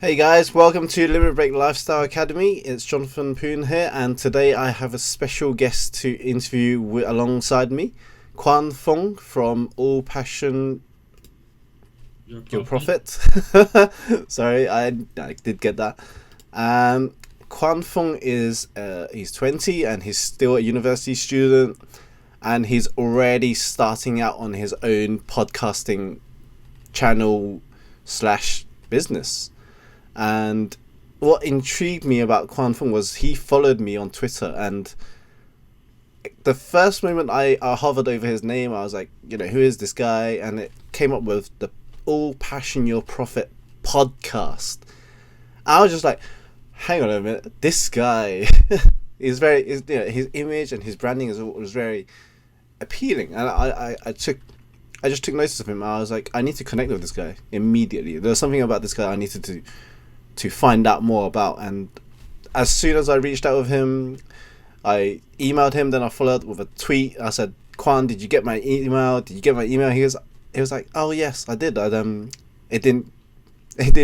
Hey guys, welcome to Limit Break Lifestyle Academy. It's Jonathan Poon here, and today I have a special guest to interview alongside me, Kwan Fung from All Passion Your Profit. Sorry, I did get that. Kwan Fung is he's 20 and he's still a university student, and he's already starting out on his own podcasting channel slash business. And what intrigued me about Kwan Fung was he followed me on Twitter, and the first moment I hovered over his name, I was like, who is this guy? And it came up with the All Passion Your Profit podcast. I was just like, hang on a minute, this guy is his image and his branding was very appealing, and I just took notice of him. I was like, I need to connect with this guy immediately. There was something about this guy I needed to find out more about, and as soon as I reached out with him, I emailed him. Then I followed up with a tweet. I said, Kwan, did you get my email? He was like, oh yes, I did. It didn't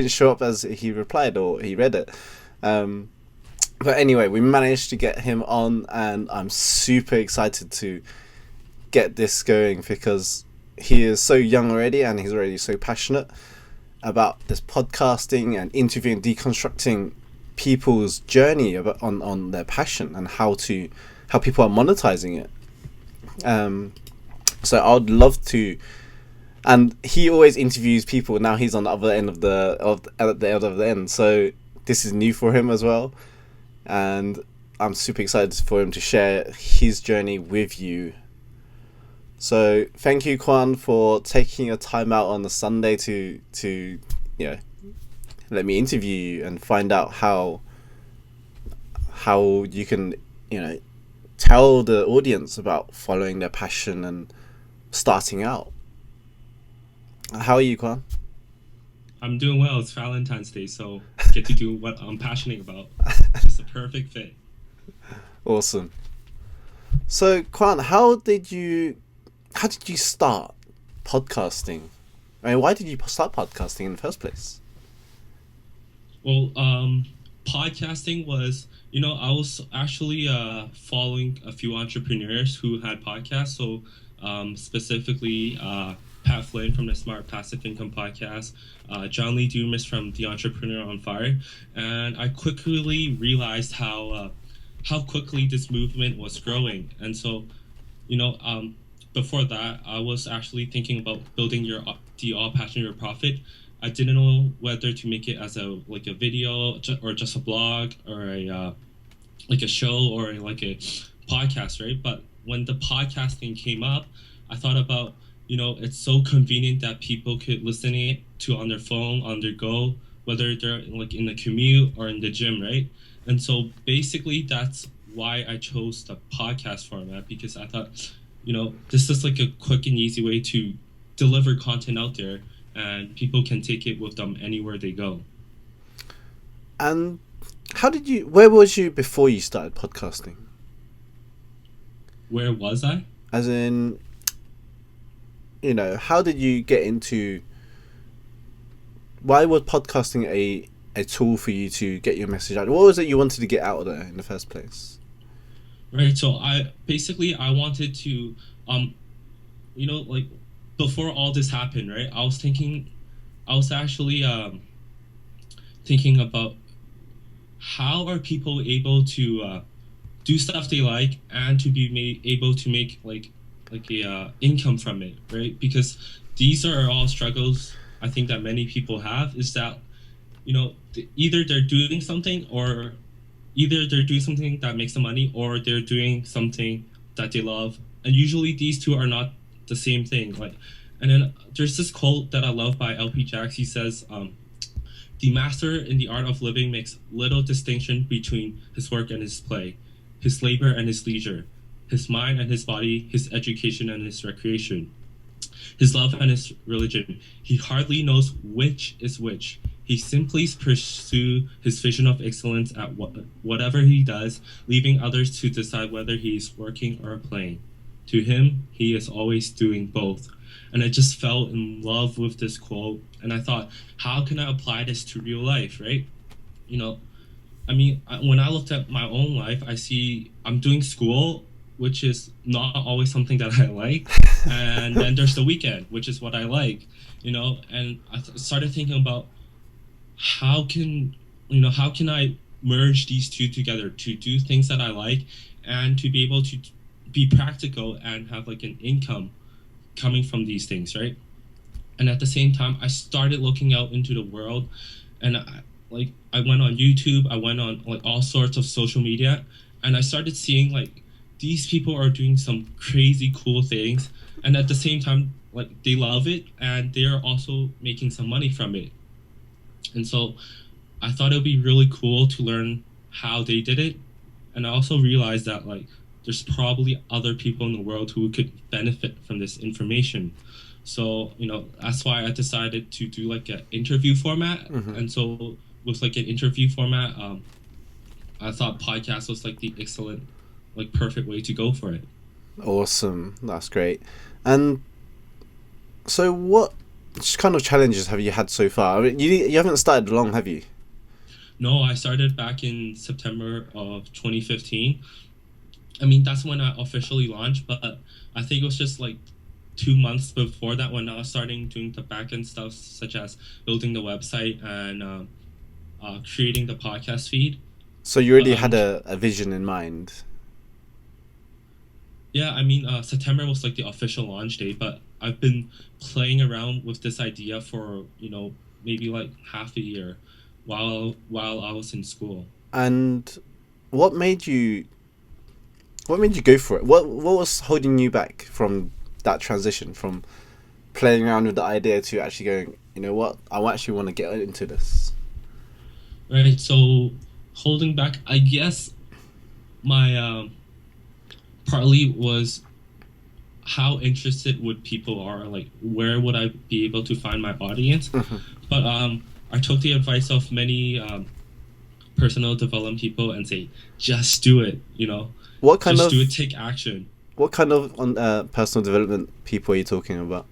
show up as he replied or he read it. But anyway, we managed to get him on, and I'm super excited to get this going because he is so young already, and he's already so passionate about this podcasting and interviewing, deconstructing people's journey on their passion and how people are monetizing it. So I'd love to, and he always interviews people. Now he's on the other end of the end, so this is new for him as well, and I'm super excited for him to share his journey with you. So thank you, Kwan, for taking a time out on a Sunday to let me interview you and find out how you can tell the audience about following their passion and starting out. How are you, Kwan? I'm doing well. It's Valentine's Day, so I get to do what I'm passionate about. It's a perfect fit. Awesome. So, Kwan, how did you start podcasting? I mean, why did you start podcasting in the first place? Well, podcasting was, I was actually following a few entrepreneurs who had podcasts. So specifically Pat Flynn from the Smart Passive Income podcast, John Lee Dumas from The Entrepreneur on Fire. And I quickly realized how quickly this movement was growing. And so, before that, I was actually thinking about building the All Passion Your Profit. I didn't know whether to make it as a video or just a blog or a show or like a podcast, right? But when the podcasting came up, I thought about, it's so convenient that people could listen it to on their phone, on their go, whether they're in the commute or in the gym, right? And so basically that's why I chose the podcast format, because I thought, this is like a quick and easy way to deliver content out there, and people can take it with them anywhere they go. And where was you before you started podcasting? Where was I? As in, how did you get into, why was podcasting a tool for you to get your message out? What was it you wanted to get out of there in the first place? Right, so I wanted to, before all this happened, right, I was actually thinking about how are people able to do stuff they like and to be able to make like a income from it, right? Because these are all struggles I think that many people have, is that, either they're doing something that makes them money, or they're doing something that they love, and usually these two are not the same thing. And then there's this quote that I love by LP Jacks. He says, "The master in the art of living makes little distinction between his work and his play, his labor and his leisure, his mind and his body, his education and his recreation, his love and his religion. He hardly knows which is which. He simply pursues his vision of excellence at whatever he does, leaving others to decide whether he is working or playing. To him, he is always doing both." and I just fell in love with this quote. And I thought, how can I apply this to real life, right? You know, I mean, when I looked at my own life, I see I'm doing school, which is not always something that I like, and then there's the weekend, which is what I like, And I started thinking about how can how can I merge these two together to do things that I like and to be able to be practical and have like an income coming from these things, right? And at the same time, I started looking out into the world, and I went on YouTube, I went on like all sorts of social media, and I started seeing like these people are doing some crazy cool things, and at the same time, like they love it and they are also making some money from it. And so I thought it would be really cool to learn how they did it. And I also realized that like there's probably other people in the world who could benefit from this information. So, that's why I decided to do like an interview format. Mm-hmm. And so with like an interview format, I thought podcast was like the excellent, like perfect way to go for it. Awesome. That's great. And so what kind of challenges have you had so far? I mean, you haven't started long, have you? No, I started back in September of 2015. I mean, that's when I officially launched, but I think it was just like 2 months before that when I was starting doing the back end stuff, such as building the website and creating the podcast feed. So you already had a vision in mind. Yeah, I mean, September was like the official launch date, but I've been playing around with this idea for, maybe like half a year while I was in school. And what made you go for it? What was holding you back from that transition from playing around with the idea to actually going, you know what, I actually want to get into this? Right, so holding back, I guess my partly was how interested would people are, like where would I be able to find my audience. Mm-hmm. But I took the advice of many personal development people and say, just do it, What kind just of do it, take action. What kind of personal development people are you talking about?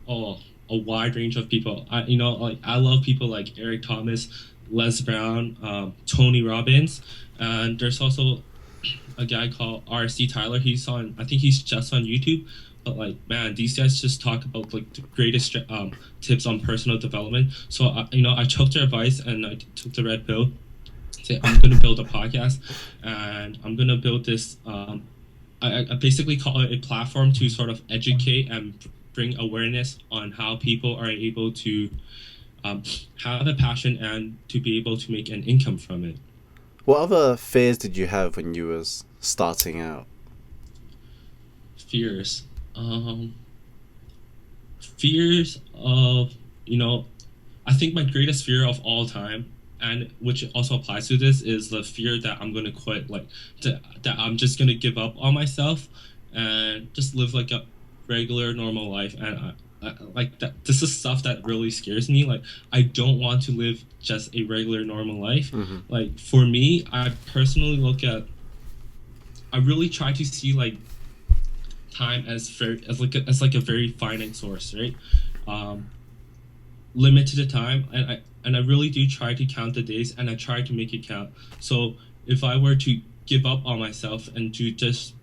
Oh, a wide range of people. I love people like Eric Thomas, Les Brown, Tony Robbins, and there's also a guy called R.C. Tyler. I think he's just on YouTube. But like, man, these guys just talk about like the greatest tips on personal development. So I took their advice and I took the red pill. Say I'm gonna build a podcast, and I'm gonna build this. I basically call it a platform to sort of educate and bring awareness on how people are able to have a passion and to be able to make an income from it. What other fears did you have when you was starting out? Fears. Fears of, I think my greatest fear of all time, and which also applies to this, is the fear that I'm going to quit, like that I'm just going to give up on myself and just live like a regular normal life. And like that, this is stuff that really scares me. Like, I don't want to live just a regular normal life. Mm-hmm. Like, for me, I personally I really try to see like time as like a very finite source, right? Limited time, and I really do try to count the days, and I try to make it count. So if I were to give up on myself and to just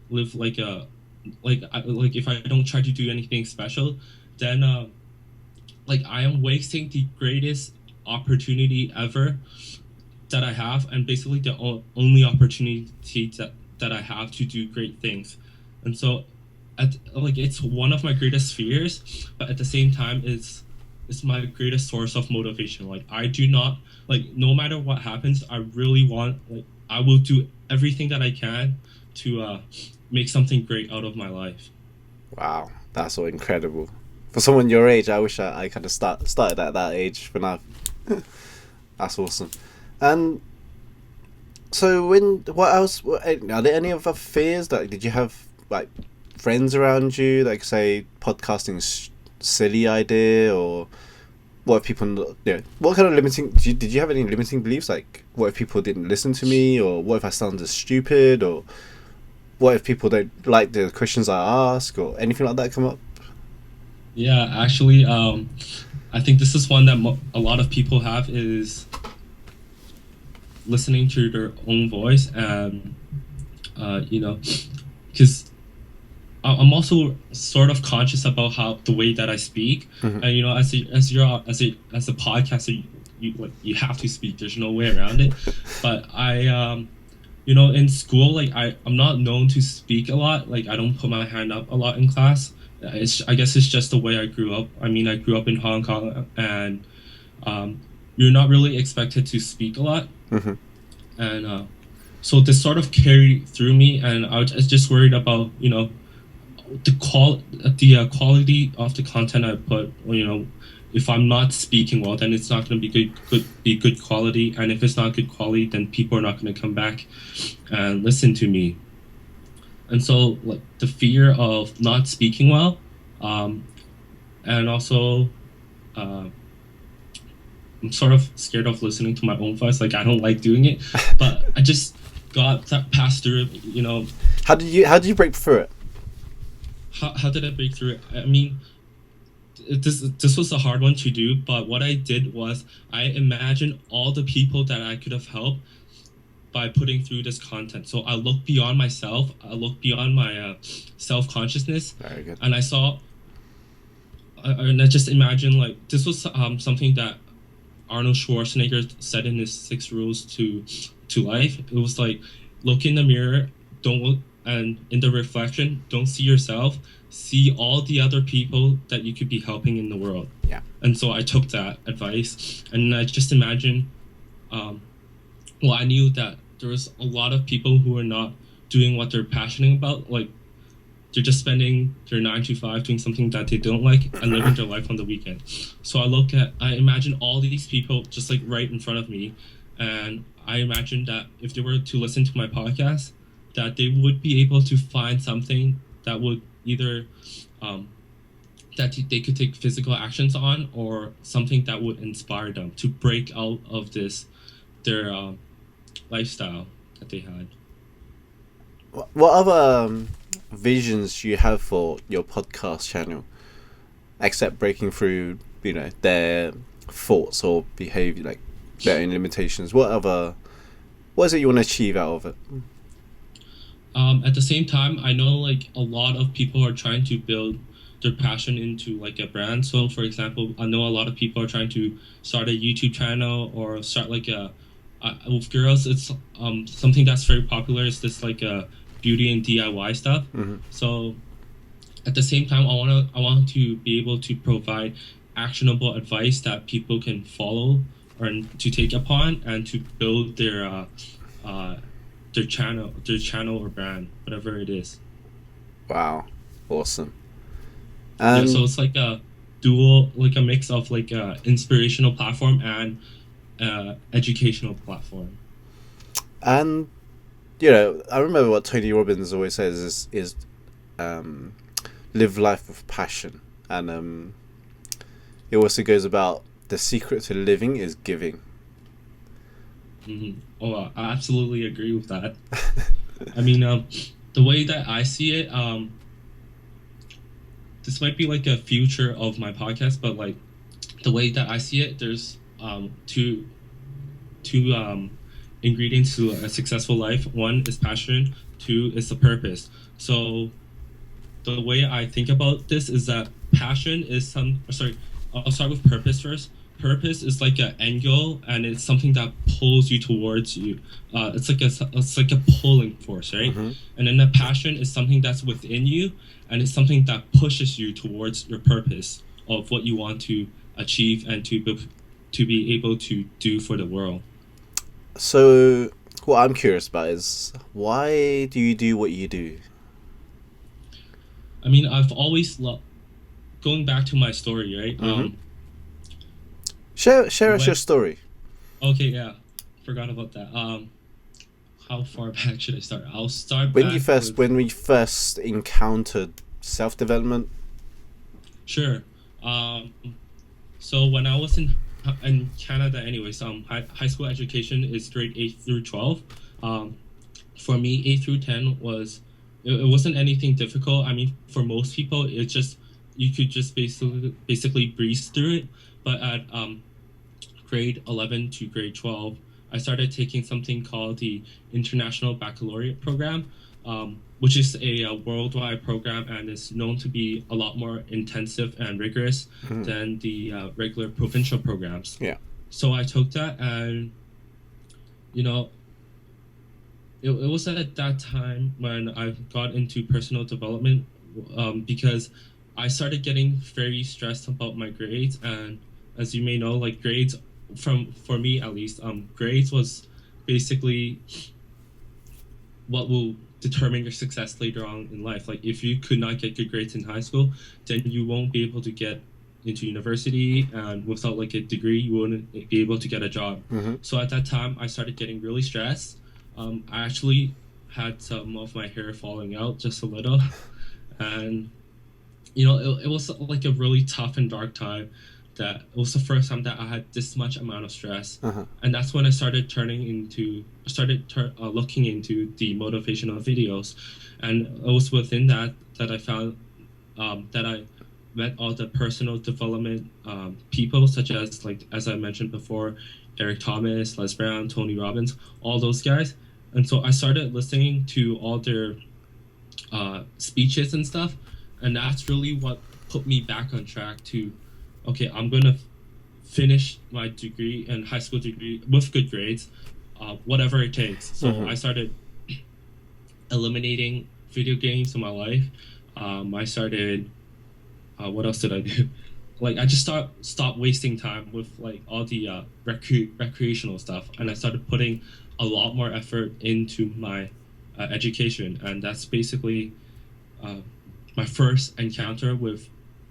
live like if I don't try to do anything special, then like I am wasting the greatest opportunity ever that I have, and basically the only opportunity that I have to do great things. And so it's one of my greatest fears, but at the same time it's my greatest source of motivation. Like, I do not, like, no matter what happens, I really want, like, I will do everything that I can to make something great out of my life. Wow, that's so incredible. For someone your age, I wish I kind of started at that age, but now that's awesome. And so what else, are there any other fears? Did you have like friends around you like say podcasting's silly idea, or what if people, what kind of limiting, did you have any limiting beliefs, like what if people didn't listen to me, or what if I sounded stupid, or what if people don't like the questions I ask, or anything like that come up? Yeah, actually, I think this is one that a lot of people have is listening to their own voice, and because I'm also sort of conscious about how the way that I speak, Hmm. and as a podcaster, you have to speak. There's no way around it. But in school, like I'm not known to speak a lot. Like I don't put my hand up a lot in class. I guess it's just the way I grew up. I mean, I grew up in Hong Kong, and um, you're not really expected to speak a lot, Hmm. and so this sort of carried through me, and I was just worried about the quality of the content I put. If I'm not speaking well, then it's not going to be good quality, and if it's not good quality, then people are not going to come back and listen to me. And so, like the fear of not speaking well, um, and also uh, I'm sort of scared of listening to my own voice. Like I don't like doing it, but I just got that passed through it. How did you break through it? How did I break through it? I mean, this was a hard one to do, but what I did was I imagined all the people that I could have helped by putting through this content. So I looked beyond myself. I looked beyond my self consciousness, Very good. and and I just imagined like this was something that Arnold Schwarzenegger said in his six rules to life. It was like look in the mirror, don't look, and in the reflection, don't see yourself. See all the other people that you could be helping in the world. Yeah. And so I took that advice, and I just imagined. Um, well, I knew that there was a lot of people who are not doing what they're passionate about. Like they're just spending their 9 to 5 doing something that they don't like and living their life on the weekend. So I imagine all these people just like right in front of me, and I imagine that if they were to listen to my podcast, that they would be able to find something that would either um, that they could take physical actions on, or something that would inspire them to break out of their lifestyle that they had. What other visions do you have for your podcast channel, except breaking through, their thoughts or behavior, like their own limitations? What is it you want to achieve out of it? At the same time, I know like a lot of people are trying to build their passion into like a brand. So, for example, I know a lot of people are trying to start a YouTube channel or start like with girls. It's something that's very popular. Is this like a beauty and DIY stuff? Hmm. So, at the same time, I want to be able to provide actionable advice that people can follow or to take upon and to build uh, their channel or brand, whatever it is. Wow, awesome. Yeah, so And it's like a dual, like a mix of like a inspirational platform and educational platform. and I remember what Tony Robbins always says is um, live life with passion, and it also goes about the secret to living is giving. Oh, I absolutely agree with that. I mean, the way that I see it, this might be like a future of my podcast, but like the way that I see it, there's two ingredients to a successful life. One is passion. Two is the purpose. So the way I think about this is that passion is sorry, I'll start with purpose first. Purpose is like an end goal, and it's something that pulls you towards you. It's like a pulling force, right? Hmm. And then the passion is something that's within you, and it's something that pushes you towards your purpose of what you want to achieve and to be able to do for the world. So, what I'm curious about is why do you do what you do? I mean, I've always loved going back to my story, right? Hmm. Share us When your story. Okay, yeah, forgot about that. How far back should I start? I'll start When you back first with when we first encountered self development. sure. Um, so when I was in Canada, anyways, high school education is grade 8 through 12. Um, for me, 8 through 10 was it wasn't anything difficult. I mean, for most people, you could just basically breeze through it. But at grade 11 to grade 12, I started taking something called the International Baccalaureate Program, which is a worldwide program and is known to be a lot more intensive and rigorous than the regular provincial programs. Yeah. So I took that, and you know, it was at that time when I got into personal development, because I started getting very stressed about my grades. And as you may know, like grades, for me at least, grades was basically what will determine your success later on in life. Like if you could not get good grades in high school, then you won't be able to get into university, and without like a degree you wouldn't be able to get a job. So at that time I started getting really stressed. I actually had some of my hair falling out just a little, and it was like a really tough and dark time. That it was the first time that I had this much amount of stress, and that's when I started looking into the motivational videos. And it was within that I found that I met all the personal development people, such as, like as I mentioned before, Eric Thomas, Les Brown, Tony Robbins, all those guys. And so I started listening to all their speeches and stuff, and that's really what put me back on track to, okay, I'm gonna finish my degree and high school degree with good grades, whatever it takes. So I started eliminating video games in my life. I started, what else did I do? Like I just stopped wasting time with like all the recreational stuff, and I started putting a lot more effort into my education. And that's basically my first encounter with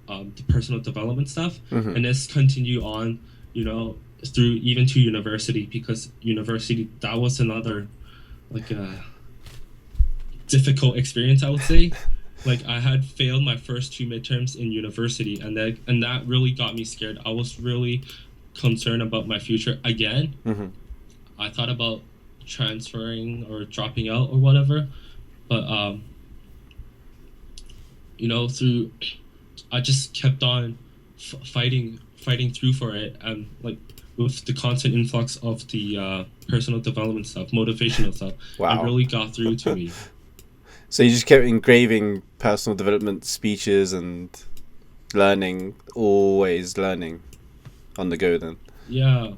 the personal development stuff. And this continue on, through even to university, because university, that was another like difficult experience, I would say. Like I had failed my first 2 midterms in university, and that really got me scared. I was really concerned about my future again. I thought about transferring or dropping out or whatever, but through I just kept on fighting through for it, and like with the constant influx of the personal development stuff, motivational stuff, Wow. it really got through to me. So you just kept engraving personal development speeches and always learning on the go then? Yeah.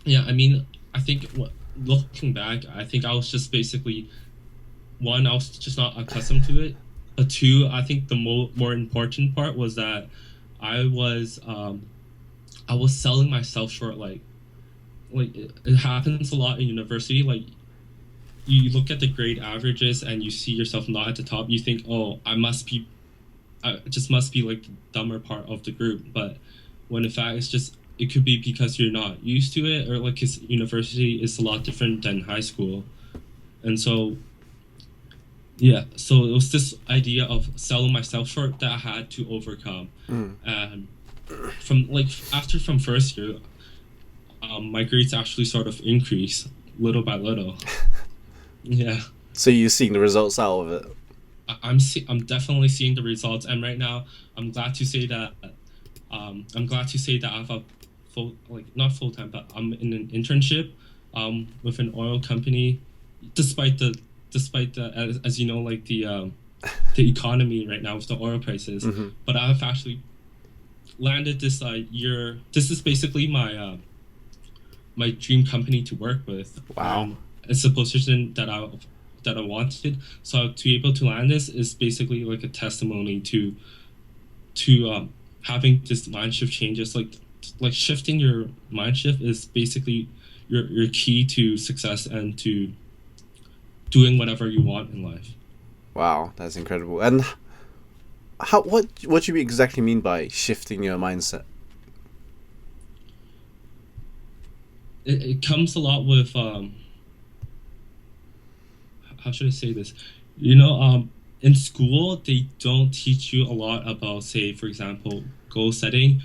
I mean, I think looking back, I think I was just basically, one, I was just not accustomed to it. But two, I think the more important part was that I was selling myself short. Like it happens a lot in university. Like you look at the grade averages and you see yourself not at the top. You think, oh, I just must be like the dumber part of the group. But when in fact it could be because you're not used to it, or like because university is a lot different than high school. And so yeah, so it was this idea of selling myself short that I had to overcome. And from first year, my grades actually sort of increase little by little. Yeah. So you're seeing the results out of it? I'm definitely seeing the results, and right now I'm glad to say that I have a not full time, but I'm in an internship with an oil company, despite the as you know, like the economy right now with the oil prices. But I've actually landed this year. This is basically my my dream company to work with. Wow. It's a position that I wanted. So to be able to land this is basically like a testimony to having this mind shift changes. Like shifting your mind shift is basically your key to success and to doing whatever you want in life. Wow, that's incredible. And what do you exactly mean by shifting your mindset? It comes a lot with how should I say this? In school they don't teach you a lot about, say, for example, goal setting,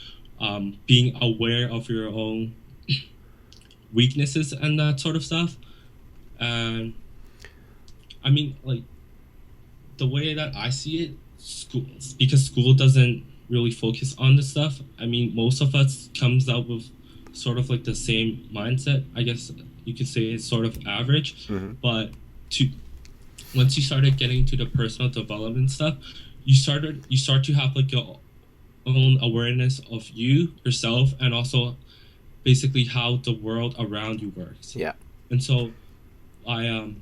being aware of your own weaknesses and that sort of stuff. And I mean, like, the way that I see it, because school doesn't really focus on this stuff. I mean, most of us comes out with sort of like the same mindset. I guess you could say it's sort of average, Mm-hmm. but to once you started getting to the personal development stuff, you start to have like your own awareness of you yourself, and also basically how the world around you works. Yeah. And so I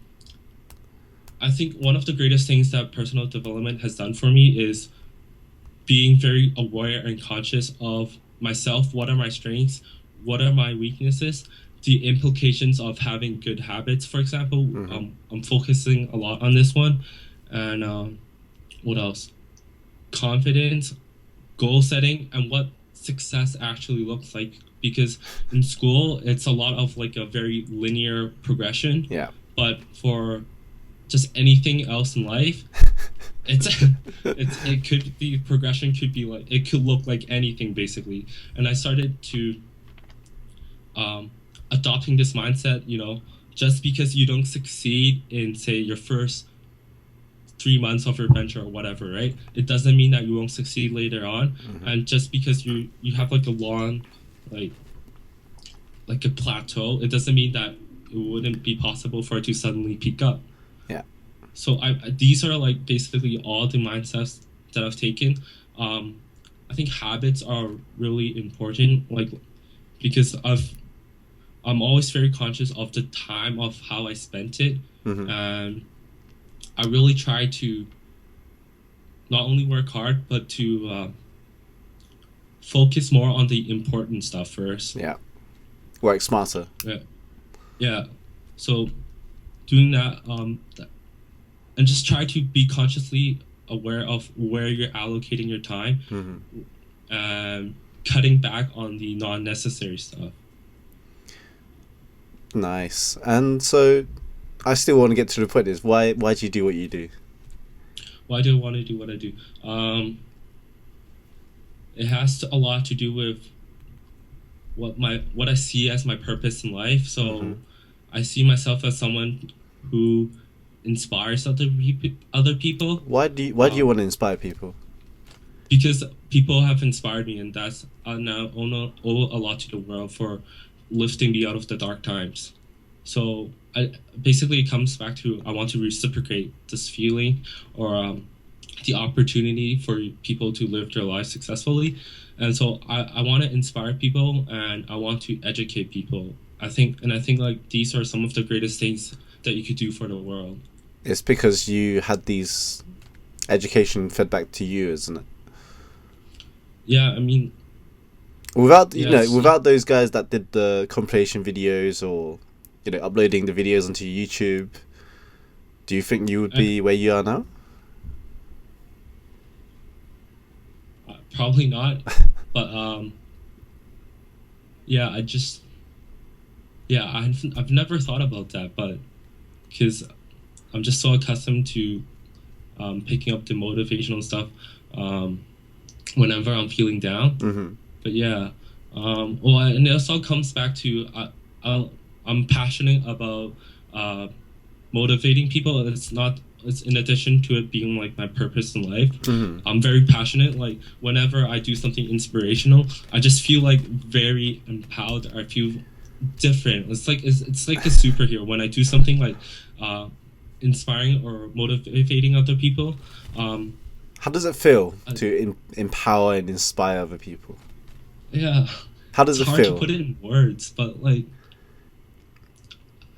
I think one of the greatest things that personal development has done for me is being very aware and conscious of myself. What are my strengths? What are my weaknesses? The implications of having good habits, for example. Mm-hmm. I'm focusing a lot on this one. And what else? Confidence, goal setting, and what success actually looks like. Because in school, it's a lot of like a very linear progression. Yeah. But for just anything else in life, it's it could be progression could be like it could look like anything basically. And I started to um adopting this mindset, just because you don't succeed in say your first 3 months of your venture or whatever, right? It doesn't mean that you won't succeed later on. Mm-hmm. And just because you have like a long like like a plateau, it doesn't mean that it wouldn't be possible for it to suddenly peak up. Yeah. So these are like basically all the mindsets that I've taken. I think habits are really important, like because I'm always very conscious of the time of how I spent it, Mm-hmm. and I really try to not only work hard but to focus more on the important stuff first. Yeah. Work smarter. Yeah, yeah. So doing that, and just try to be consciously aware of where you're allocating your time, Mm-hmm. and cutting back on the non-necessary stuff. Nice. And so I still want to get to the point is why do you do what you do? Why do I want to do what I do? It has a lot to do with what I see as my purpose in life. So Mm-hmm. I see myself as someone who inspires other people. Why do you want to inspire people? Because people have inspired me, and that's now owe a lot to the world for lifting me out of the dark times. So basically it comes back to I want to reciprocate this feeling, or the opportunity for people to live their lives successfully. And so I want to inspire people, and I want to educate people. I think like these are some of the greatest things that you could do for the world. It's because you had these education fed back to you, isn't it? Yeah, I mean, Without yes. without those guys that did the compilation videos or uploading the videos onto YouTube, do you think you would be where you are now? Probably not, but yeah, I've never thought about that, but because I'm just so accustomed to picking up the motivational stuff whenever I'm feeling down. Mm-hmm. But yeah, well, and this all comes back to I'm passionate about motivating people. It's in addition to it being like my purpose in life. Mm-hmm. I'm very passionate. Like whenever I do something inspirational, I just feel like very empowered. I feel different. It's like a superhero when I do something like inspiring or motivating other people. How does it feel to empower and inspire other people? Yeah, How does it's it hard feel? to put it in words, but like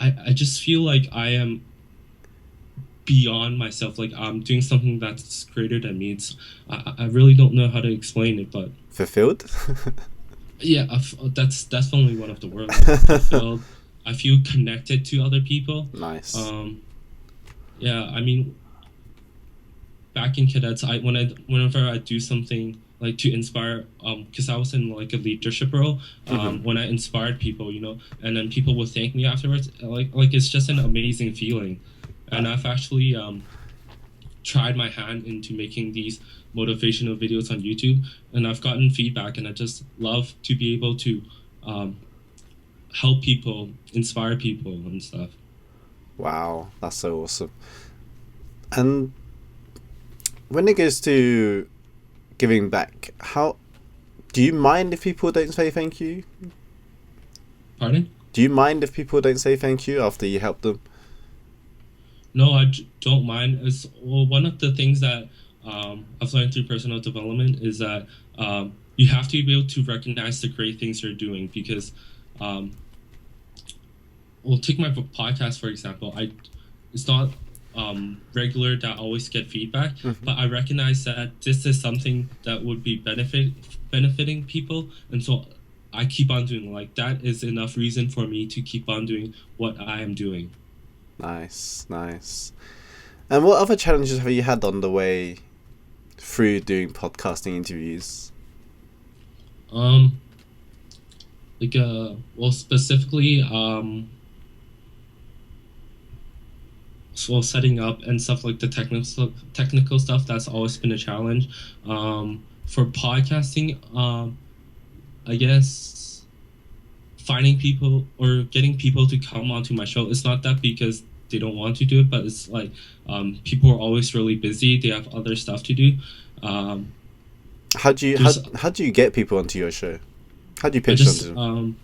I just feel like I am beyond myself. Like I'm doing something that's greater than me. I really don't know how to explain it, but Fulfilled? yeah, that's definitely one of the words. Fulfilled. I feel connected to other people. Nice. Yeah, I mean, back in cadets, whenever I do something like to inspire, because I was in like a leadership role, Mm-hmm. when I inspired people, and then people would thank me afterwards, like it's just an amazing feeling. And I've actually tried my hand into making these motivational videos on YouTube, and I've gotten feedback, and I just love to be able to help people, inspire people, and stuff. Wow, that's so awesome. And when it goes to giving back. How do you mind if people don't say thank you? Pardon? Do you mind if people don't say thank you after you help them? No, don't mind. One of the things that I've learned through personal development is that you have to be able to recognize the great things you're doing because, take my podcast for example. It's not regular that I always get feedback, but I recognize that this is something that would be benefiting people, and so I keep on doing like that is enough reason for me to keep on doing what I am doing. Nice. And what other challenges have you had on the way through doing podcasting interviews? Specifically, setting up and stuff like the technical stuff, that's always been a challenge. For podcasting, I guess finding people or getting people to come onto my show. It's not that because they don't want to do it, but it's like people are always really busy. They have other stuff to do. How do you get people onto your show? How do you pitch them?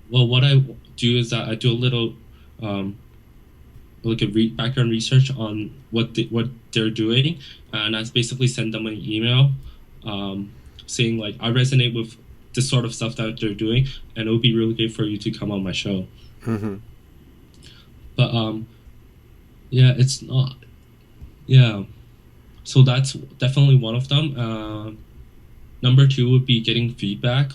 What I do is that I do a little background research on what they're doing, and I basically send them an email saying like I resonate with this sort of stuff that they're doing, and it would be really great for you to come on my show. But it's not. Yeah, so that's definitely one of them. Number 2 would be getting feedback.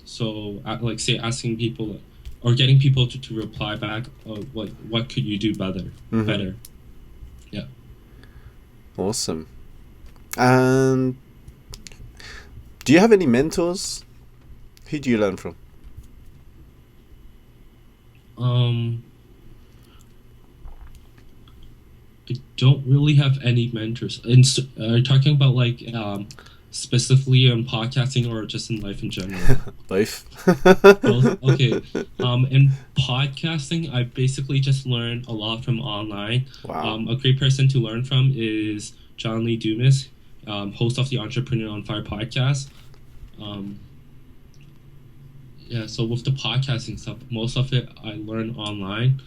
So asking people or getting people to reply back, what could you do better? Yeah. Awesome. And do you have any mentors? Who do you learn from? I don't really have any mentors. And are you talking about specifically on podcasting or just in life in general? Both. Both? Okay. In podcasting, I basically just learned a lot from online. Wow. A great person to learn from is John Lee Dumas, host of the Entrepreneur on Fire podcast. So with the podcasting stuff, most of it I learned online.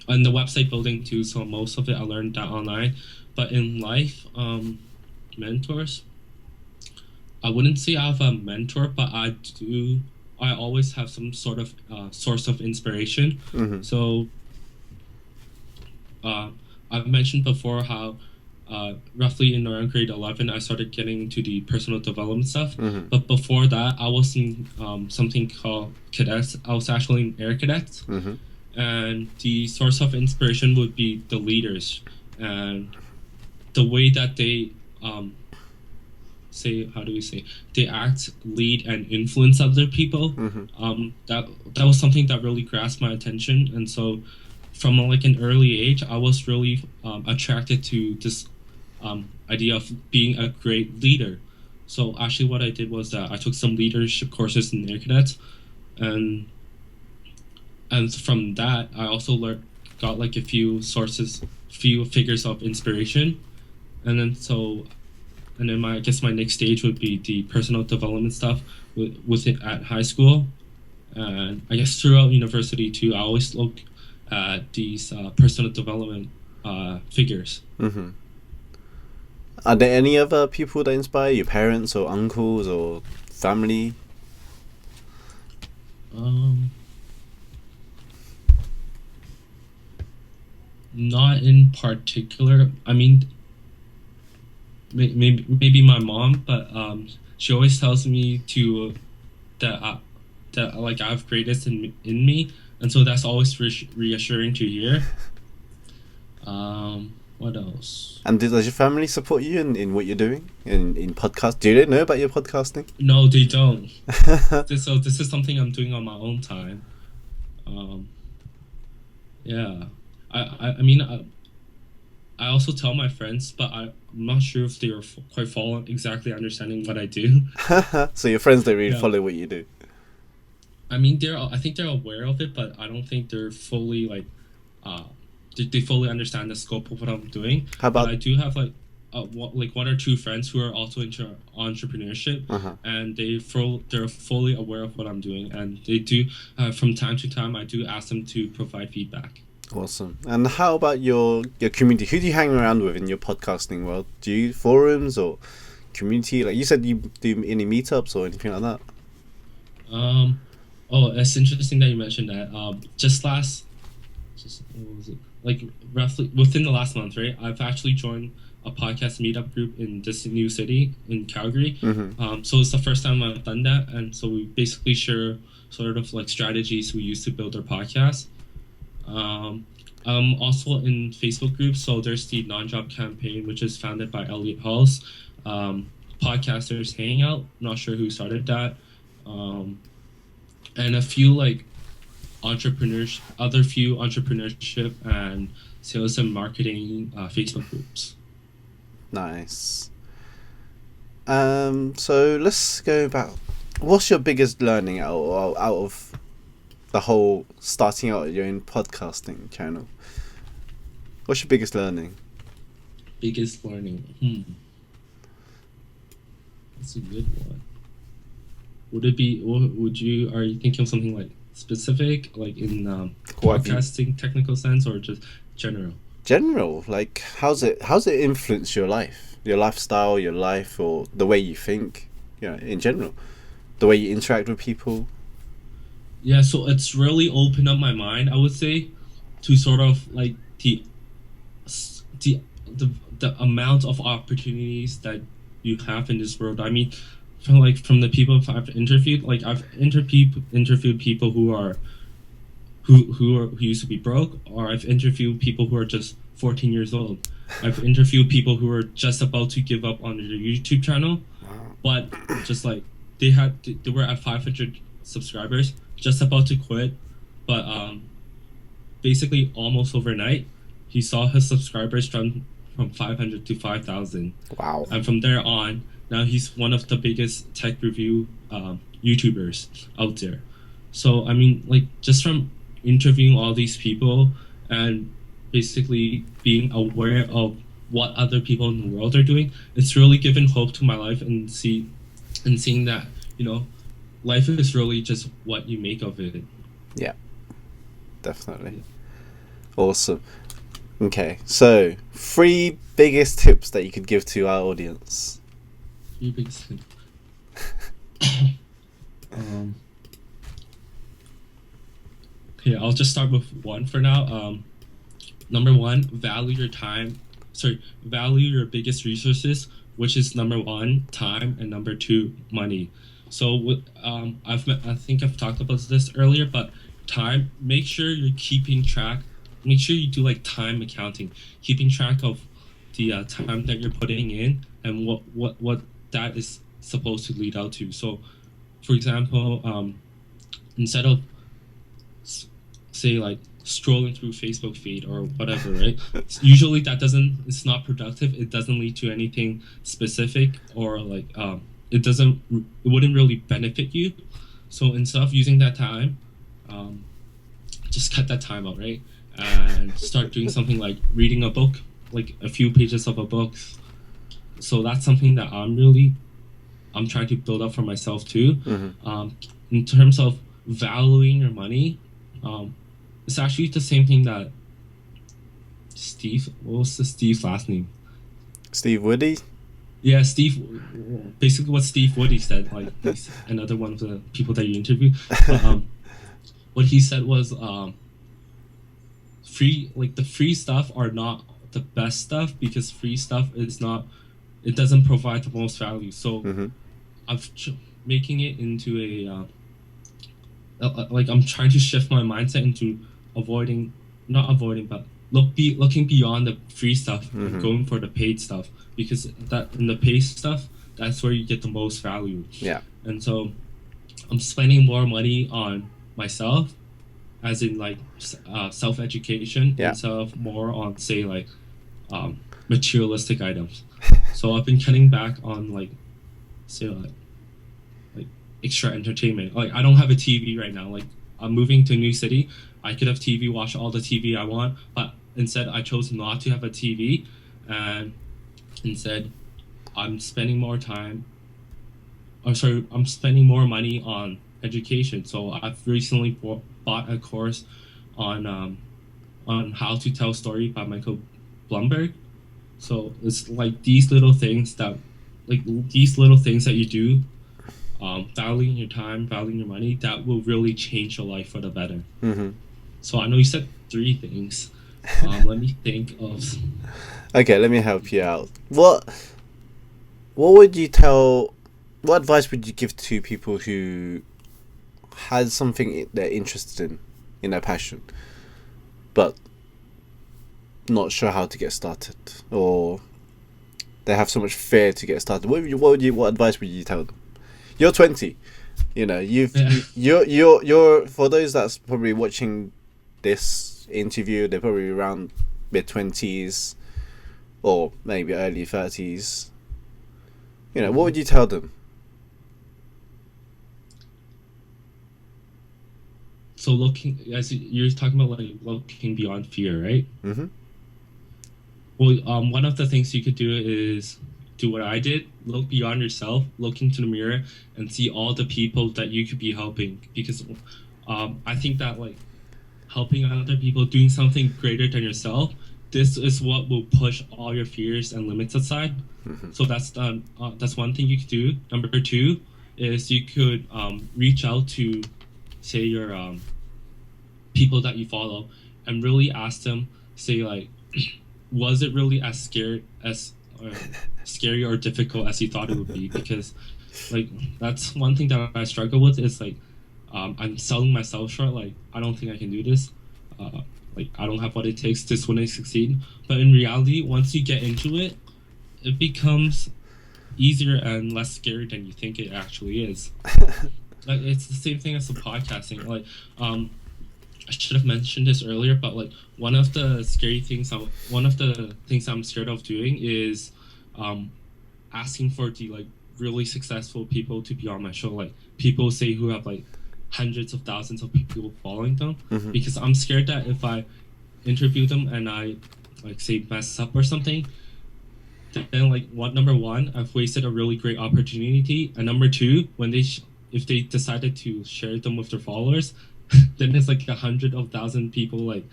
And the website building too, so most of it I learned that online. But in life, mentors, I wouldn't say I have a mentor, but I always have some sort of source of inspiration. So I've mentioned before how roughly in around grade 11 I started getting into the personal development stuff. But before that I was in something called cadets. I was actually in air cadets. And the source of inspiration would be the leaders and the way that they they act, lead, and influence other people. That was something that really grasped my attention, and so from an early age I was really attracted to this idea of being a great leader. So actually what I did was that I took some leadership courses in Air Cadets, and from that I also got a few figures of inspiration, and then my next stage would be the personal development stuff with it at high school, and I guess throughout university too. I always look at these personal development figures. Are there any other people that inspire you? Parents or uncles or family? Not in particular. I mean, maybe my mom, but she always tells me that I have greatness in me, and so that's always reassuring to hear. What else? And does your family support you in what you're doing in podcast? Do they know about your podcasting? No, they don't. So this is something I'm doing on my own time. I mean, I also tell my friends, but I'm not sure if they are quite exactly understanding what I do. So your friends don't really follow what you do. I mean, I think they're aware of it, but I don't think they're fully they fully understand the scope of what I'm doing. How about? But I do have one or two friends who are also into entrepreneurship, and they're fully aware of what I'm doing, and they do from time to time I do ask them to provide feedback. Awesome. And how about your community? Who do you hang around with in your podcasting world? Do you forums or community? Like you said, you do any meetups or anything like that? Oh, it's interesting that you mentioned that. What was it? Like roughly within the last month, right? I've actually joined a podcast meetup group in this new city in Calgary. So it's the first time I've done that, and so we basically share sort of like strategies we use to build our podcast. I'm also in Facebook groups. So there's the Non-Job Campaign, which is founded by Elliot Halls. Podcasters Hangout. Not sure who started that. And a few like few entrepreneurship and sales and marketing Facebook groups. Nice. So let's go back. What's your biggest learning out of the whole starting out your own podcasting channel? What's your biggest learning? Biggest learning. That's a good one. Would it be? Are you thinking of something like specific, like in podcasting technical sense, or just general? General, like how's it influenced your life, your lifestyle, your life, or the way you think? In general, the way you interact with people. Yeah, so it's really opened up my mind, I would say, to sort of like the amount of opportunities that you have in this world. I mean, from the people I've interviewed, like I've interviewed people who used to be broke, or I've interviewed people who are just 14 years old. I've interviewed people who are just about to give up on their YouTube channel, but just like they were at 500 subscribers, just about to quit, but basically almost overnight, he saw his subscribers from 500 to 5,000. Wow! And from there on, now he's one of the biggest tech review YouTubers out there. So I mean, like just from interviewing all these people and basically being aware of what other people in the world are doing, it's really given hope to my life and seeing that life is really just what you make of it. Yeah, definitely. Awesome. Okay, so 3 biggest tips that you could give to our audience. 3 biggest tips. Yeah, I'll just start with one for now. Number 1, value your time. Value your biggest resources, which is number 1, time, and number 2, money. So I think I've talked about this earlier, but time. Make sure you're keeping track. Make sure you do like time accounting, keeping track of the time that you're putting in and what that is supposed to lead out to. So, for example, instead of say like strolling through Facebook feed or whatever, right? Usually it's not productive. It doesn't lead to anything specific, or like it wouldn't really benefit you. So instead of using that time, just cut that time out, right? And start doing something like reading a book, like a few pages of a book. So that's something that I'm trying to build up for myself too. In terms of valuing your money, it's actually the same thing that what was Steve's last name? Steve Woody? Yeah, basically what Steve Woody said, like he's another one of the people that you interviewed. But, what he said was the free stuff are not the best stuff, because free stuff it doesn't provide the most value. So I'm making it into I'm trying to shift my mindset into looking beyond the free stuff and going for the paid stuff, because that in the paid stuff, that's where you get the most value. Yeah. And so I'm spending more money on myself, as in like self-education, instead of more on say like materialistic items. So I've been cutting back on like extra entertainment. Like I don't have a TV right now. Like I'm moving to a new city. I could have TV, watch all the TV I want, but instead I chose not to have a TV, and and said, I'm spending more time, or sorry, I'm spending more money on education. So I've recently bought a course on how to tell story by Michael Blumberg. So it's like these little things that you do, valuing your time, valuing your money, that will really change your life for the better. Mm-hmm. So I know you said three things. Let me think of. Okay, let me help you out. What would you tell? What advice would you give to people who had something they're interested in their passion, but not sure how to get started, or they have so much fear to get started? What advice would you tell them? You're 20. You know, you're for those that's probably watching this interview, they're probably around mid-20s or maybe early 30s. You know, what would you tell them? So looking, as you're talking about, like looking beyond fear, right? Mm-hmm. Well, one of the things you could do is do what I did: look beyond yourself, look into the mirror, and see all the people that you could be helping. Because I think that like helping other people, doing something greater than yourself, this is what will push all your fears and limits aside. Mm-hmm. So that's one thing you could do. Number two is you could reach out to, say, your people that you follow, and really ask them, say like, was it really as scary or difficult as you thought it would be? Because like that's one thing that I struggle with is like, I'm selling myself short. Like, I don't think I can do this. Uh, like, I don't have what it takes. This wouldn't succeed. But in reality, once you get into it, it becomes easier and less scary than you think it actually is. Like, it's the same thing as the podcasting. Like, I should have mentioned this earlier, but like one of the things I'm scared of doing is um, asking for the like really successful people to be on my show. Like people say who have like hundreds of thousands of people following them, Mm-hmm. because I'm scared that if I interview them and I like say mess up or something, then like what number one, I've wasted a really great opportunity, and number two, when if they decided to share them with their followers, then it's like 100,000 people like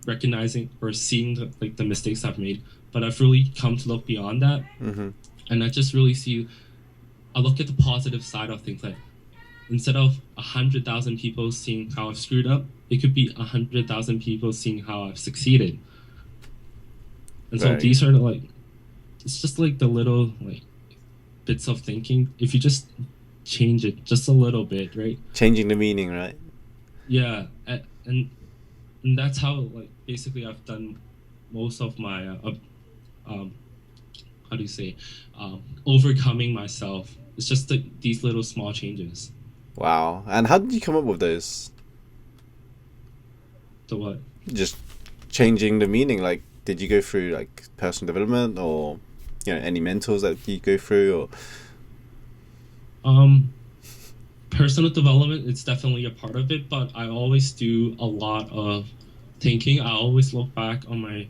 recognizing or seeing like the mistakes I've made. But I've really come to look beyond that, Mm-hmm. and I just really see. I look at the positive side of things. Like instead of 100,000 people seeing how I've screwed up, it could be 100,000 people seeing how I've succeeded. And so Right. these are like, it's just like the little like bits of thinking. If you just change it just a little bit, right? Changing the meaning, right? Yeah, and that's how like basically I've done most of my um how do you say, overcoming myself. It's just like these little small changes. Wow. And how did you come up with those? So what? Just changing the meaning. Like, did you go through like personal development, or any mentors that you go through, or? Um, Personal development, it's definitely a part of it, but I always do a lot of thinking. I always look back on my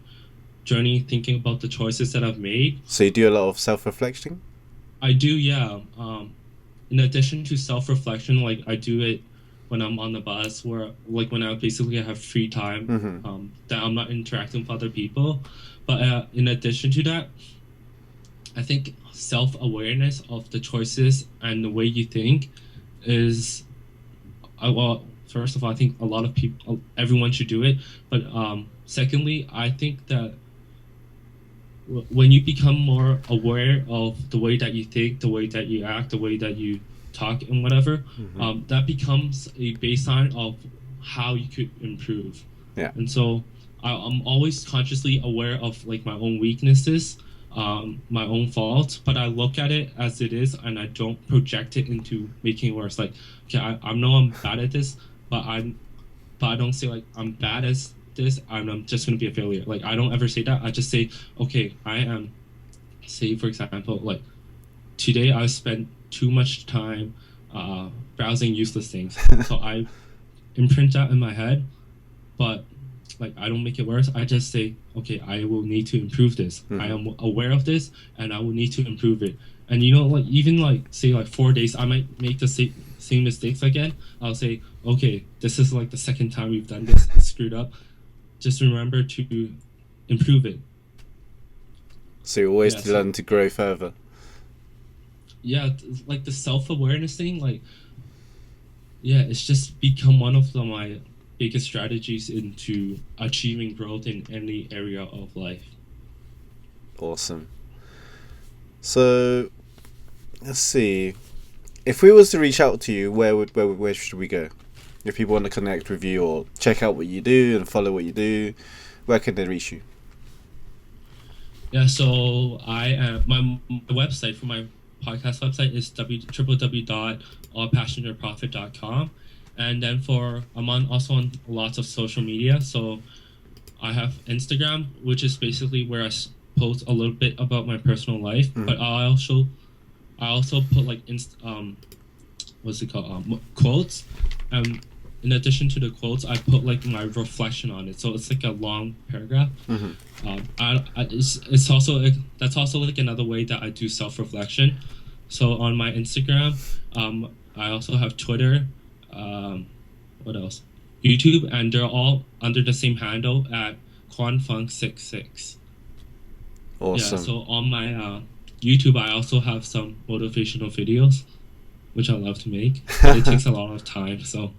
journey, thinking about the choices that I've made. So you do a lot of self-reflection? I do, yeah. In addition to self-reflection, like I do it when I'm on the bus, where like when I basically have free time, Mm-hmm. that I'm not interacting with other people. But in addition to that, I think self-awareness of the choices and the way you think is, well, first of all, I think a lot of people, everyone should do it. But secondly, I think that when you become more aware of the way that you think, the way that you act, the way that you talk, and whatever, Mm-hmm. that becomes a baseline of how you could improve. Yeah. And so I'm always consciously aware of like my own weaknesses, my own faults, but I look at it as it is, and I don't project it into making it worse. Like, okay, I know I'm bad at this, but I don't say like I'm bad at this and I'm just gonna be a failure. Like I don't ever say that. I just say, okay, I am. Say for example, like today I spent too much time browsing useless things, so I imprint that in my head. But like I don't make it worse. I just say, okay, I will need to improve this. I am aware of this, and I will need to improve it. And like even like say like 4 days, I might make the same mistakes again. I'll say, okay, this is like the second time we've done this, screwed up. Just remember to improve it. So you always learn to grow further. Yeah, like the self-awareness thing, like it's just become one of my biggest strategies into achieving growth in any area of life. Awesome. So let's see. If we was to reach out to you, where should we go? If people want to connect with you or check out what you do and follow what you do, where can they reach you? Yeah, so my website for my podcast website is www.allpassionateprofit.com, and then I'm also on lots of social media. So I have Instagram, which is basically where I post a little bit about my personal life, but I also put like what's it called, quotes. In addition to the quotes, I put like my reflection on it, so it's like a long paragraph. It's also that's also like another way that I do self-reflection. So on my Instagram, I also have Twitter, what else? YouTube, and they're all under the same handle at Kwan Fung 66. Awesome. Yeah, so on my YouTube, I also have some motivational videos, which I love to make, but it takes a lot of time. So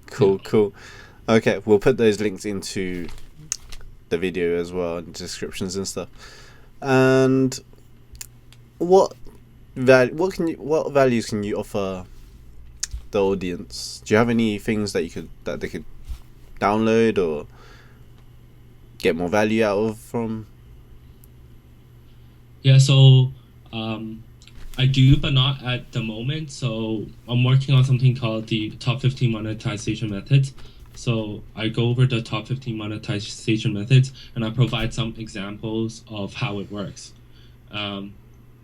cool. Okay, we'll put those links into the video as well, and descriptions and stuff. And what values can you offer the audience? Do you have any things that they could download or get more value out of from? Yeah, so I do, but not at the moment. So I'm working on something called the top 15 monetization methods. So I go over the top 15 monetization methods, and I provide some examples of how it works.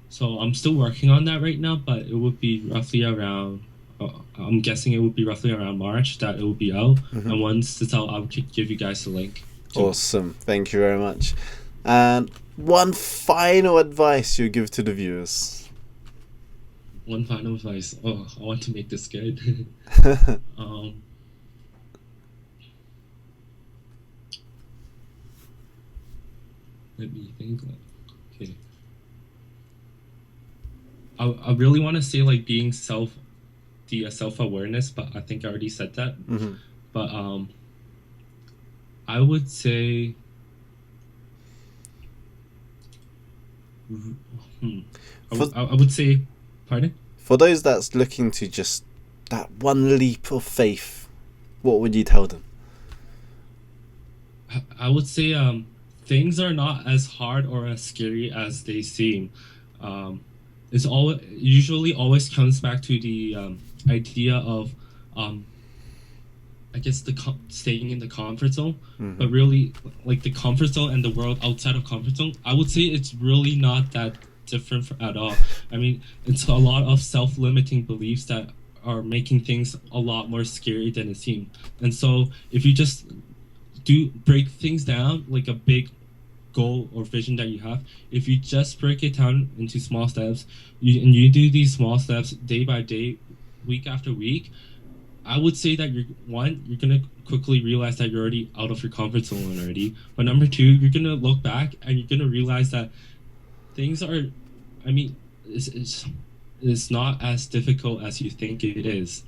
So I'm still working on that right now, but it would be roughly around, I'm guessing it would be roughly around March that it will be out. And once it's out, I'll give you guys the link. Awesome. Thank you very much. And one final advice you give to the viewers. One final advice. Oh, I want to make this good. Let me think. Okay. I really want to say like being self-awareness, but I think I already said that. But I would say I would say, pardon? For those that's looking to just that one leap of faith, what would you tell them? I would say things are not as hard or as scary as they seem. It's usually always comes back to the idea of I guess staying in the comfort zone, but really like the comfort zone and the world outside of comfort zone, I would say it's really not that different at all. I mean, it's a lot of self-limiting beliefs that are making things a lot more scary than it seems. And so if you just break things down, like a big goal or vision that you have, if you just break it down into small steps, and you do these small steps day by day, week after week, I would say that you're gonna quickly realize that you're already out of your comfort zone already. But number two, you're gonna look back and you're gonna realize that things are, I mean, it's not as difficult as you think it is.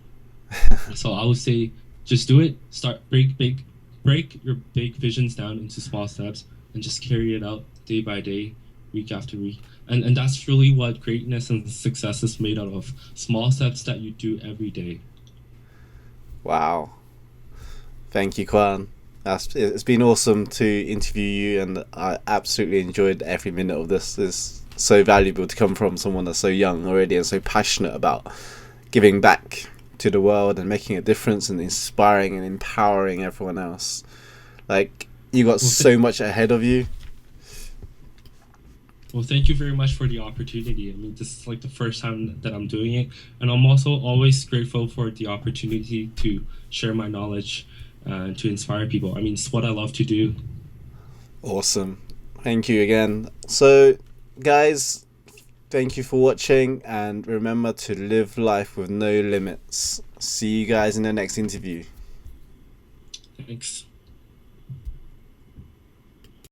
So I would say just do it. Break your big visions down into small steps and just carry it out day by day, week after week. And that's really what greatness and success is made out of. Small steps that you do every day. Wow. Thank you, Kwan. It's been awesome to interview you, and I absolutely enjoyed every minute of this. It's so valuable to come from someone that's so young already and so passionate about giving back to the world and making a difference and inspiring and empowering everyone else. Like, you got so much ahead of you. Well, thank you very much for the opportunity. I mean, this is like the first time that I'm doing it, and I'm also always grateful for the opportunity to share my knowledge to inspire people. I mean, it's what I love to do. Awesome. Thank you again. So, guys, thank you for watching, and remember to live life with no limits. See you guys in the next interview. Thanks.